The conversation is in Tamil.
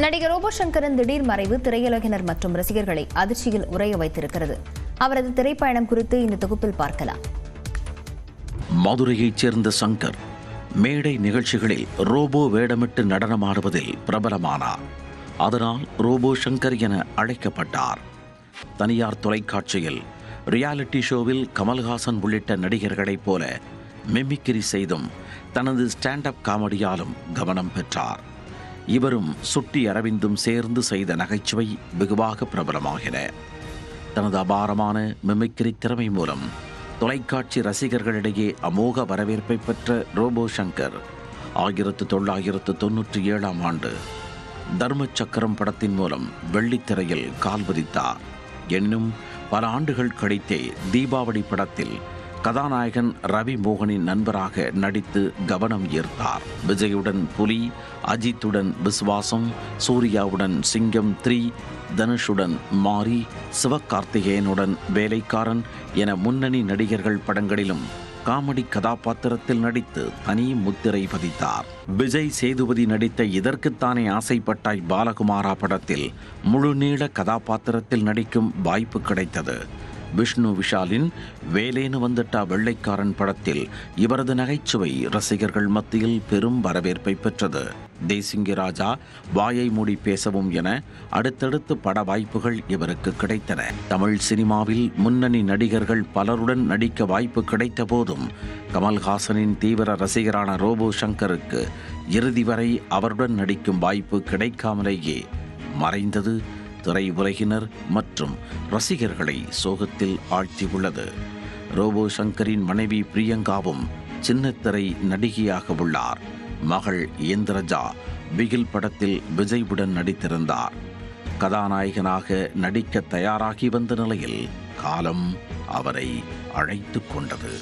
நடிகர் ரோபோ சங்கரின் திடீர் மறைவு திரையுலகினர் மற்றும் ரசிகர்களை அதிர்ச்சியில் உறைய வைத்திருக்கிறது. அவரது திரைப்பயணம் குறித்து இந்த தொகுப்பில் பார்க்கலாம். மதுரையைச் சேர்ந்த சங்கர் மேடை நிகழ்ச்சிகளில் ரோபோ வேடமிட்டு நடனமாடுவதில் பிரபலமானார். அதனால் ரோபோ சங்கர் என அழைக்கப்பட்டார். தனியார் தொலைக்காட்சியில் ரியாலிட்டி ஷோவில் கமல்ஹாசன் உள்ளிட்ட நடிகர்களைப் போல மிமிக்ரி செய்தும் தனது ஸ்டாண்ட் அப் காமெடியாலும் கவனம் பெற்றார். இவரும் சுட்டி அரவிந்தும் சேர்ந்து செய்த நகைச்சுவை வெகுவாக பிரபலமாகின. தனது அபாரமான மிமிக்ரி திறமை மூலம் தொலைக்காட்சி ரசிகர்களிடையே அமோக வரவேற்பை பெற்ற ரோபோ சங்கர் 1997 ஆண்டு தர்ம சக்கரம் படத்தின் மூலம் வெள்ளித்திரையில் கால் பதித்தார். எனினும் பல ஆண்டுகள் கழித்தே தீபாவளி படத்தில் கதாநாயகன் ரவி மோகனின் நண்பராக நடித்து கவனம் ஈர்த்தார். விஜயுடன் புலி, அஜித்துடன் விஸ்வாசம், சூர்யாவுடன் சிங்கம் 3, தனுஷுடன் மாரி, சிவகார்த்திகேயனுடன் வேலைக்காரன் என முன்னணி நடிகர்கள் படங்களிலும் காமெடி கதாபாத்திரத்தில் நடித்து தனி முத்திரை பதித்தார். விஜய் சேதுபதி நடித்த இதற்குத்தானே ஆசைப்பட்டாய் பாலகுமாரா படத்தில் முழுநீள கதாபாத்திரத்தில் நடிக்கும் வாய்ப்பு கிடைத்தது. விஷ்ணு விஷாலின் வேலேனு வந்துட்டா வெள்ளைக்காரன் படத்தில் இவரது நகைச்சுவை ரசிகர்கள் மத்தியில் பெரும் வரவேற்பை பெற்றது. தேசிங்கி ராஜா, வாயை மூடி பேசவும் என அடுத்தடுத்து பட வாய்ப்புகள் இவருக்கு கிடைத்தன. தமிழ் சினிமாவில் முன்னணி நடிகர்கள் பலருடன் நடிக்க வாய்ப்பு கிடைத்த போதும் கமல்ஹாசனின் தீவிர ரசிகரான ரோபோ சங்கருக்கு இறுதி வரை அவருடன் நடிக்கும் வாய்ப்பு கிடைக்காமலேயே மறைந்தது திரை உலகினர் மற்றும் ரசிகர்களை சோகத்தில் ஆழ்த்தியுள்ளது. ரோபோ சங்கரின் மனைவி பிரியங்காவும் சின்னத்திரை நடிகையாக உள்ளார். மகள் இந்திரஜா பிகில் படத்தில் விஜயுடன் நடித்திருந்தார். கதாநாயகனாக நடிக்க தயாராகி வந்த நிலையில் காலம் அவரை அழைத்து கொண்டது.